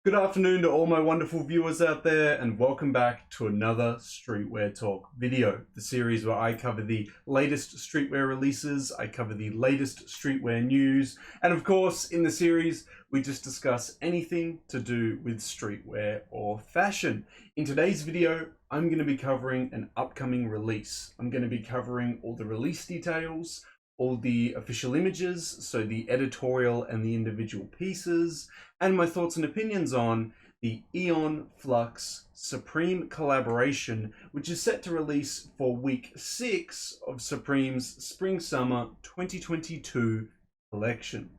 Good afternoon to all my wonderful viewers out there, and welcome back to another Streetwear Talk video, the series where I cover the latest streetwear releases, I cover the latest streetwear news, and of course in the series we just discuss anything to do with streetwear or fashion. In today's video I'm going to be covering an upcoming release. I'm going to be covering all the release details, all the official images, so the editorial and the individual pieces, and my thoughts and opinions on the Aeon Flux Supreme collaboration, which is set to release for week 6 of Supreme's Spring-Summer 2022 collection.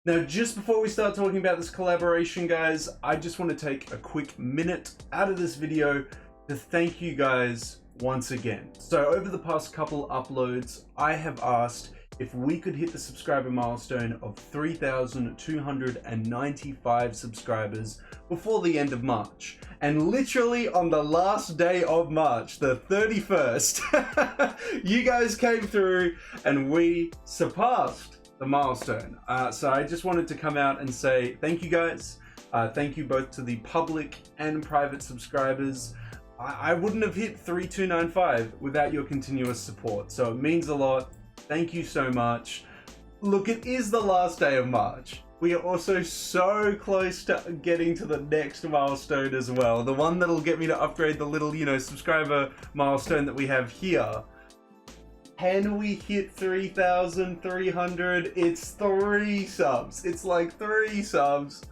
Now, just before we start talking about this collaboration, guys, I just want to take a quick minute out of this video to thank you guys once again. So over the past couple uploads, I have asked if we could hit the subscriber milestone of 3,295 subscribers before the end of March. And literally on the last day of March, the 31st, you guys came through and we surpassed the milestone. So I just wanted to come out and say thank you guys. Thank you both to the public and private subscribers. I wouldn't have hit 3,295 without your continuous support. So it means a lot. Thank you so much. Look, it is the last day of March. We are also so close to getting to the next milestone as well. The one that'll get me to upgrade the little, subscriber milestone that we have here. Can we hit 3,300? It's 3 subs. It's like 3 subs.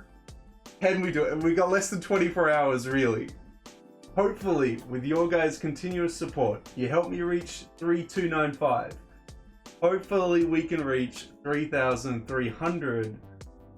Can we do it? And we got less than 24 hours, really. Hopefully, with your guys' continuous support, you help me reach 3,295. Hopefully we can reach 3,300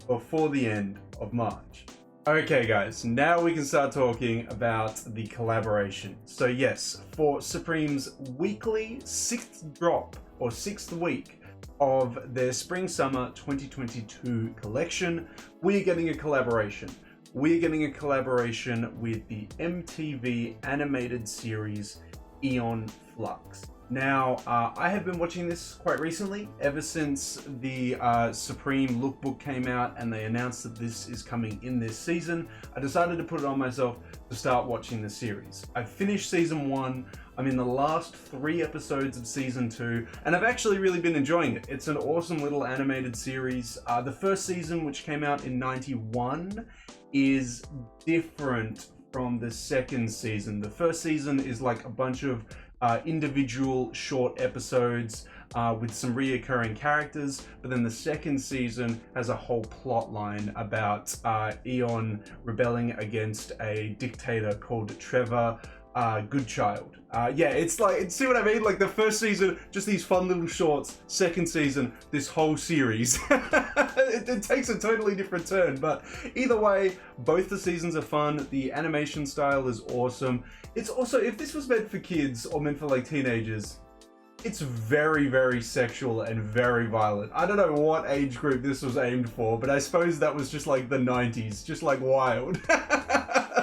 before the end of March. Okay guys, now we can start talking about the collaboration. So yes, for Supreme's weekly 6th drop, or 6th week of their Spring-Summer 2022 collection, we're getting a collaboration. We're getting a collaboration with the MTV animated series Aeon Flux. Now, I have been watching this quite recently, ever since the Supreme lookbook came out and they announced that this is coming in this season. I decided to put it on myself to start watching the series. I've finished season 1, I'm in the last 3 episodes of season 2, and I've actually really been enjoying it. It's an awesome little animated series. The first season, which came out in '91, is different from the second season. The first season is like a bunch of individual short episodes with some reoccurring characters, but then the second season has a whole plot line about Aeon rebelling against a dictator called Trevor Goodchild. Yeah, it's like, see what I mean? Like the first season, just these fun little shorts. Second season, this whole series. it takes a totally different turn, but either way, both the seasons are fun. The animation style is awesome. It's also, if this was meant for kids or meant for like teenagers, it's very, very sexual and very violent. I don't know what age group this was aimed for, but I suppose that was just like the 90s, just like wild.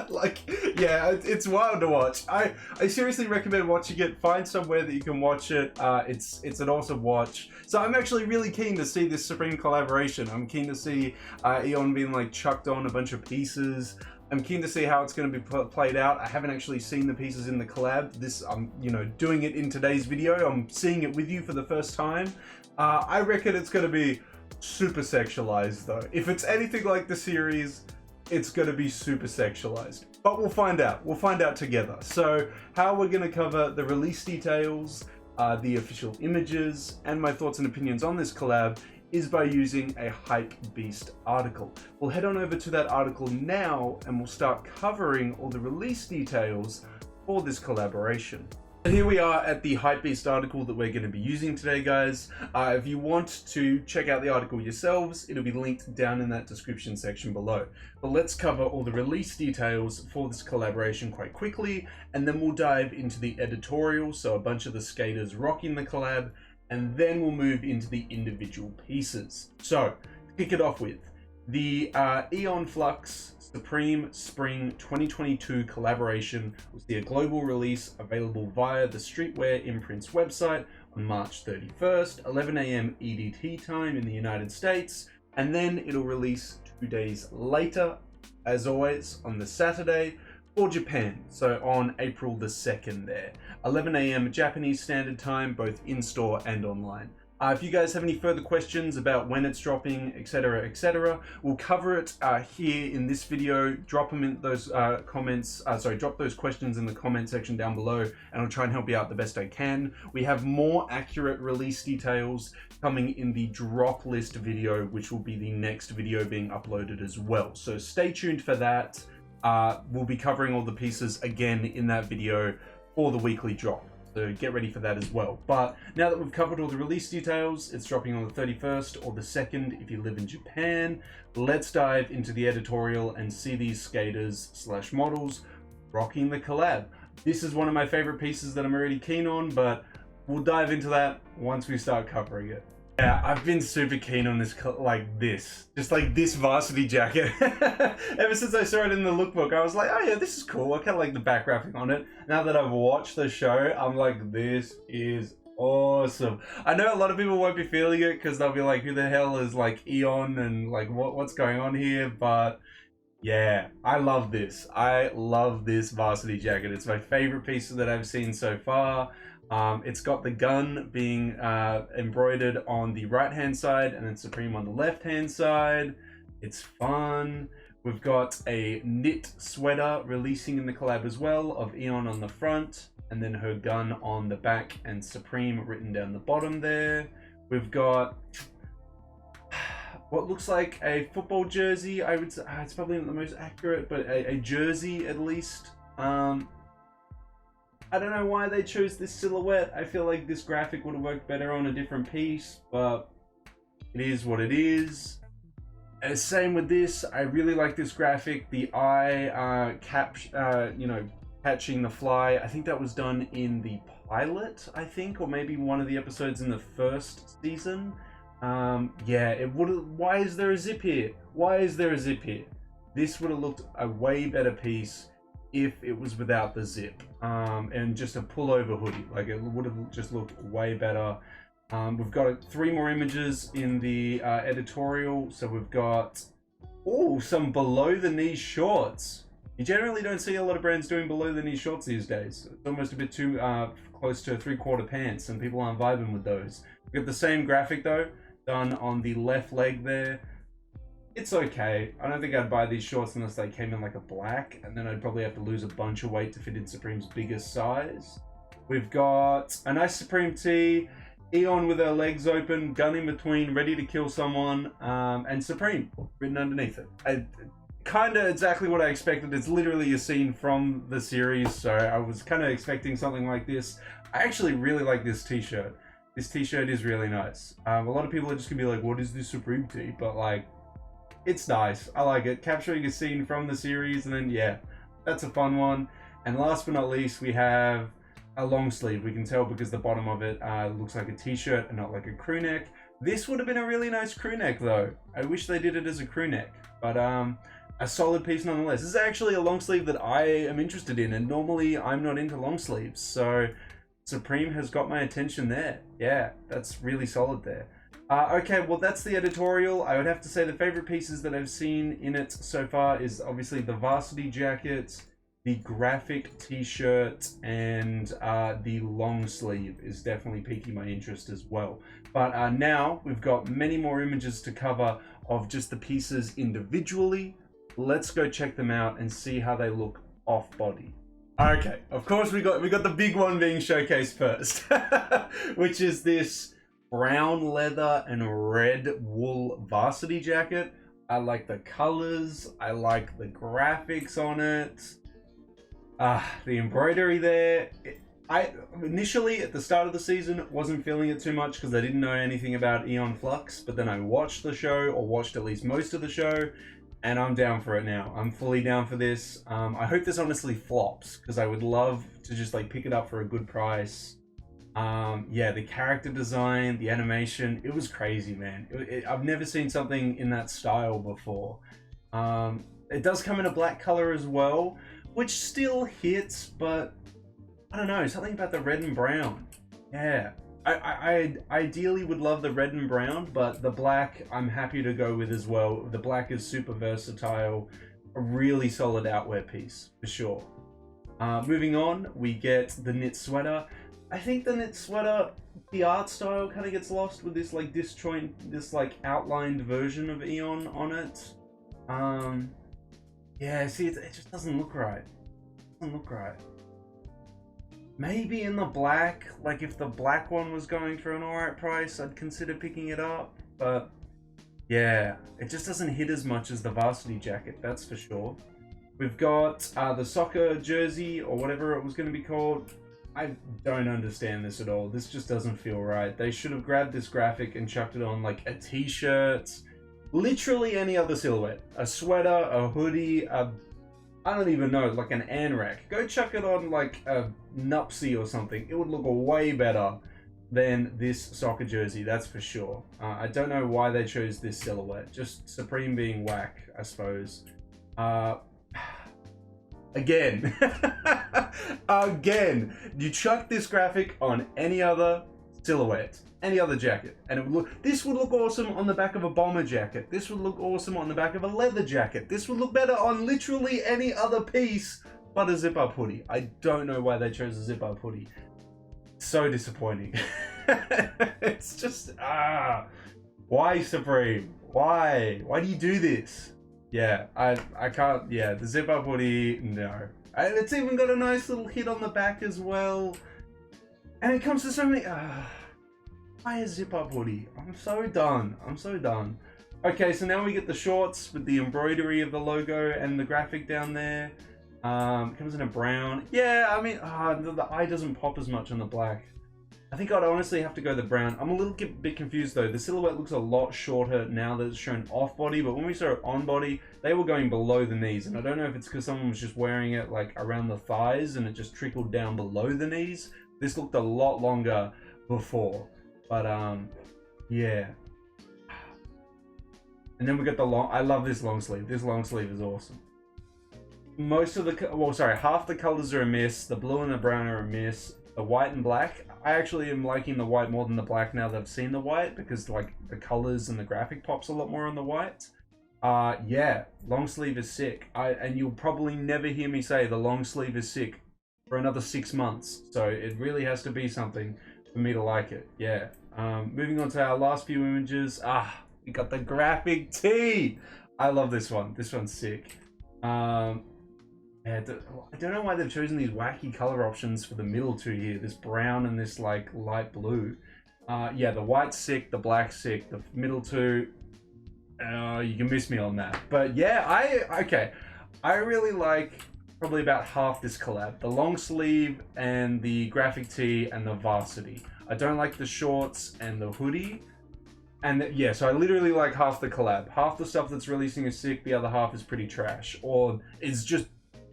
Like, yeah, it's wild to watch. I seriously recommend watching it. Find somewhere that you can watch it. It's an awesome watch. So I'm actually really keen to see this Supreme collaboration. I'm keen to see Aeon being like chucked on a bunch of pieces. I'm keen to see how it's going to be played out. I haven't actually seen the pieces in the collab. I'm doing it in today's video. I'm seeing it with you for the first time. I reckon it's going to be super sexualized though. If it's anything like the series, it's going to be super sexualized. But we'll find out. We'll find out together. So how we're going to cover the release details, the official images, and my thoughts and opinions on this collab is by using a HYPEBEAST article. We'll head on over to that article now and we'll start covering all the release details for this collaboration. Here we are at the HYPEBEAST article that we're going to be using today, guys. If you want to check out the article yourselves, it'll be linked down in that description section below. But let's cover all the release details for this collaboration quite quickly, and then we'll dive into the editorial, so a bunch of the skaters rocking the collab, and then we'll move into the individual pieces. So, to kick it off with, the Aeon Flux Supreme Spring 2022 collaboration will see a global release available via the Streetwear imprint's website on March 31st, 11 AM EDT time in the United States, and then it'll release 2 days later as always, on the Saturday for Japan. So on April the 2nd there. 11 AM Japanese Standard Time, both in-store and online. If you guys have any further questions about when it's dropping, etc., we'll cover it here in this video. Drop them in those drop those questions in the comment section down below, and I'll try and help you out the best I can. We have more accurate release details coming in the drop list video, which will be the next video being uploaded as well. So stay tuned for that. We'll be covering all the pieces again in that video for the weekly drop. So get ready for that as well. But now that we've covered all the release details, it's dropping on the 31st or the 2nd if you live in Japan. Let's dive into the editorial and see these skaters / models rocking the collab. This is one of my favorite pieces that I'm already keen on, but we'll dive into that once we start covering it. Yeah, I've been super keen on this, just like this varsity jacket. Ever since I saw it in the lookbook, I was like, oh yeah, this is cool. I kind of like the back graphic on it. Now that I've watched the show, I'm like, this is awesome. I know a lot of people won't be feeling it because they'll be like, who the hell is like Aeon and like what's going on here? But yeah, I love this. I love this varsity jacket. It's my favorite piece that I've seen so far. It's got the gun being embroidered on the right hand side and then Supreme on the left hand side. It's fun. We've got a knit sweater releasing in the collab as well of Aeon on the front and then her gun on the back and Supreme written down the bottom there. We've got what looks like a football jersey. I would say it's probably not the most accurate, but a jersey at least. I don't know why they chose this silhouette. I feel like this graphic would have worked better on a different piece, but it is what it is. Same with this. I really like this graphic. The eye catching the fly. I think that was done in the pilot, I think, or maybe one of the episodes in the first season. Yeah, it would have. Why is there a zip here? Why is there a zip here? This would have looked a way better piece if it was without the zip and just a pullover hoodie. Like, it would have just looked way better. We've got 3 more images in the editorial. So we've got some below the knee shorts. You generally don't see a lot of brands doing below the knee shorts these days. It's almost a bit too close to 3/4 pants, and people aren't vibing with those. We've got the same graphic though, done on the left leg there. It's okay. I don't think I'd buy these shorts unless they came in like a black, and then I'd probably have to lose a bunch of weight to fit in Supreme's biggest size. We've got a nice Supreme tee, Aeon with her legs open, gun in between, ready to kill someone, and Supreme written underneath it. Kind of exactly what I expected. It's literally a scene from the series, so I was kind of expecting something like this. I actually really like this t-shirt. This t-shirt is really nice. A lot of people are just gonna be like, what is this Supreme tee? But like, it's nice. I like it. Capturing a scene from the series, and then yeah, that's a fun one. And last but not least, we have a long sleeve. We can tell because the bottom of it looks like a t-shirt and not like a crew neck. This would have been a really nice crew neck though. I wish they did it as a crew neck, but a solid piece nonetheless. This is actually a long sleeve that I am interested in, and normally I'm not into long sleeves, so Supreme has got my attention there. Yeah, that's really solid there. Okay, well that's the editorial. I would have to say the favorite pieces that I've seen in it so far is obviously the varsity jacket, the graphic t-shirt, and the long sleeve is definitely piquing my interest as well. But now we've got many more images to cover of just the pieces individually. Let's go check them out and see how they look off body. Okay, of course we got the big one being showcased first, which is this brown leather and red wool varsity jacket. I like the colors. I like the graphics on it. The embroidery there. I initially at the start of the season wasn't feeling it too much because I didn't know anything about Aeon Flux, but then I watched the show, or watched at least most of the show, and I'm down for it now. I'm fully down for this. I hope this honestly flops because I would love to just like pick it up for a good price. Yeah, the character design, the animation, it was crazy, man. I've never seen something in that style before. It does come in a black color as well, which still hits, but I don't know, something about the red and brown. Yeah, I ideally would love the red and brown, but the black I'm happy to go with as well. The black is super versatile. a really solid outwear piece for sure. Moving on, we get the knit sweater. I think the knit sweater, the art style kind of gets lost with this like disjoint, this like outlined version of Aeon on it. Yeah, see, it just doesn't look right. It doesn't look right. Maybe in the black, like if the black one was going for an alright price, I'd consider picking it up. But yeah, it just doesn't hit as much as the varsity jacket, that's for sure. We've got the soccer jersey, or whatever it was going to be called. I don't understand this at all. This just doesn't feel right. They should have grabbed this graphic and chucked it on like a t-shirt, literally any other silhouette. A sweater, a hoodie, I don't even know, like an anorak. Go chuck it on like a nupsy or something. It would look way better than this soccer jersey, that's for sure. I don't know why they chose this silhouette. Just Supreme being whack, I suppose. Again, again, you chuck this graphic on any other silhouette, any other jacket, and it would look. This would look awesome on the back of a bomber jacket. This would look awesome on the back of a leather jacket. This would look better on literally any other piece but a zip-up hoodie. I don't know why they chose a zip-up hoodie. So disappointing. It's just why Supreme? Why do you do this? Yeah, I can't. Yeah, the zip-up hoodie, no. And it's even got a nice little hit on the back as well. And it comes to so many. Why a zip-up hoodie? I'm so done. I'm so done. Okay, so now we get the shorts with the embroidery of the logo and the graphic down there. It comes in a brown. Yeah, I mean, the eye doesn't pop as much on the black. I think I'd honestly have to go the brown. I'm a little bit confused though. The silhouette looks a lot shorter now that it's shown off body, but when we saw it on body, they were going below the knees. And I don't know if it's because someone was just wearing it like around the thighs and it just trickled down below the knees. This looked a lot longer before, but yeah. And then we got the long, I love this long sleeve. This long sleeve is awesome. Most of the, well, sorry, half the colors are a miss. The blue and the brown are a miss. The white and black, I actually am liking the white more than the black now that I've seen the white, because like the colors and the graphic pops a lot more on the white. Yeah, long sleeve is sick. And you'll probably never hear me say the long sleeve is sick for another 6 months. So it really has to be something for me to like it. Yeah. Moving on to our last few images. We got the graphic tee. I love this one. This one's sick. Yeah, I don't know why they've chosen these wacky color options for the middle two here. This brown and this like light blue. Yeah, the white's sick, the black's sick, the middle two, you can miss me on that. But yeah, I really like probably about half this collab. The long sleeve and the graphic tee and the varsity. I don't like the shorts and the hoodie. And yeah, so I literally like half the collab. Half the stuff that's releasing is sick, the other half is pretty trash. Or it's just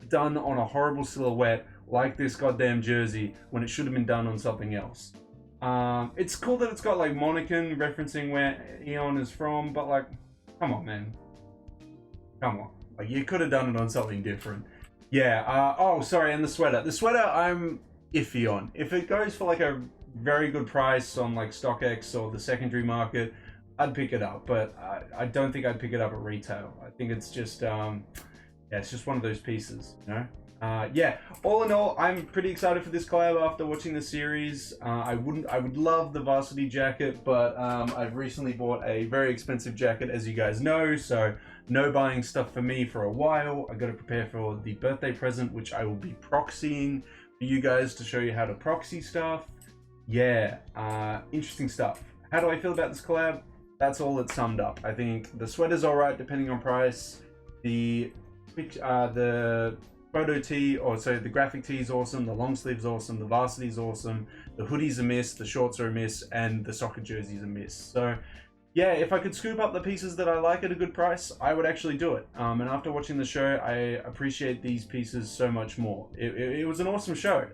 done on a horrible silhouette like this goddamn jersey when it should have been done on something else. It's cool that it's got like Monacan referencing where Aeon is from, but like, come on, man. Come on. Like, you could have done it on something different. Yeah, oh, sorry, and the sweater. The sweater, I'm iffy on. If it goes for like a very good price on like StockX or the secondary market, I'd pick it up, but I don't think I'd pick it up at retail. I think it's just, yeah, it's just one of those pieces, you know? Yeah, all in all, I'm pretty excited for this collab after watching the series. I would love the varsity jacket, but I've recently bought a very expensive jacket, as you guys know, so no buying stuff for me for a while. I got to prepare for the birthday present, which I will be proxying for you guys to show you how to proxy stuff. Yeah, interesting stuff. How do I feel about this collab? That's all it's summed up. I think the sweater's alright depending on price. The photo tee, or so the graphic tee is awesome, the long sleeve's awesome, the varsity's awesome, the hoodie's a miss, the shorts are a miss, and the soccer jersey's a miss. So yeah, if I could scoop up the pieces that I like at a good price, I would actually do it. And after watching the show, I appreciate these pieces so much more. It was an awesome show.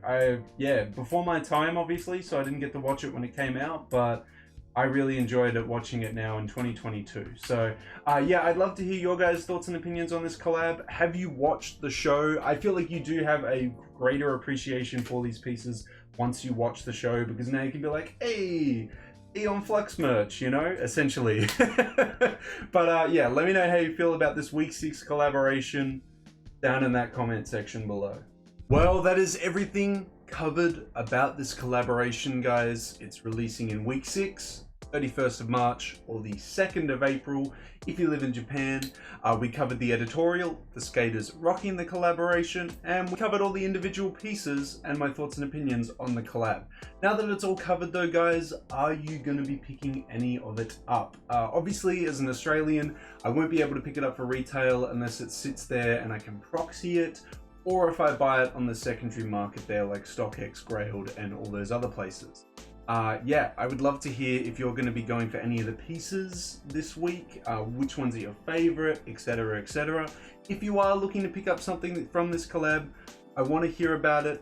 Yeah, before my time obviously, so I didn't get to watch it when it came out, but I really enjoyed it watching it now in 2022. So yeah, I'd love to hear your guys' thoughts and opinions on this collab. Have you watched the show? I feel like you do have a greater appreciation for these pieces once you watch the show, because now you can be like, hey, Aeon Flux merch, you know, essentially. But yeah, let me know how you feel about this week 6 collaboration down in that comment section below. Well, that is everything covered about this collaboration, guys. It's releasing in week 6, 31st of March or the 2nd of April if you live in Japan. We covered the editorial, the skaters rocking the collaboration, and we covered all the individual pieces and my thoughts and opinions on the collab. Now that it's all covered though, guys, are you going to be picking any of it up? Obviously, as an Australian, I won't be able to pick it up for retail unless it sits there and I can proxy it, or if I buy it on the secondary market there like StockX, Grailed, and all those other places. Yeah, I would love to hear if you're going to be going for any of the pieces this week, which ones are your favorite, etc, etc. If you are looking to pick up something from this collab, I want to hear about it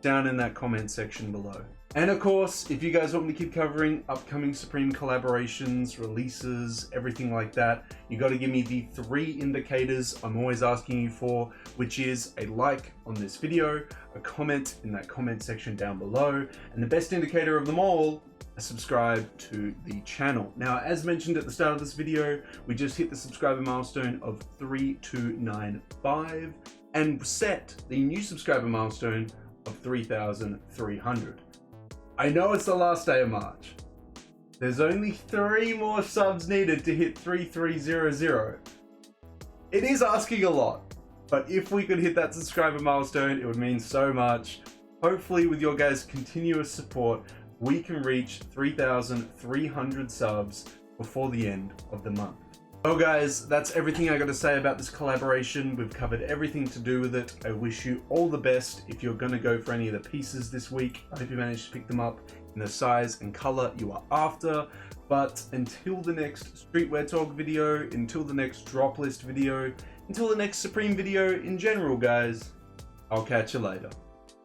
down in that comment section below. And of course, if you guys want me to keep covering upcoming Supreme collaborations, releases, everything like that, you got to give me the 3 indicators I'm always asking you for, which is a like on this video, a comment in that comment section down below, and the best indicator of them all, a subscribe to the channel. Now, as mentioned at the start of this video, we just hit the subscriber milestone of 3295 and set the new subscriber milestone of 3,300. I know it's the last day of March. There's only 3 more subs needed to hit 3300. It is asking a lot, but if we could hit that subscriber milestone, it would mean so much. Hopefully with your guys' continuous support, we can reach 3,300 subs before the end of the month. Well guys, that's everything I got to say about this collaboration. We've covered everything to do with it. I wish you all the best if you're going to go for any of the pieces this week. I hope you managed to pick them up in the size and color you are after. But until the next Streetwear Talk video, until the next drop list video, until the next Supreme video in general, guys, I'll catch you later.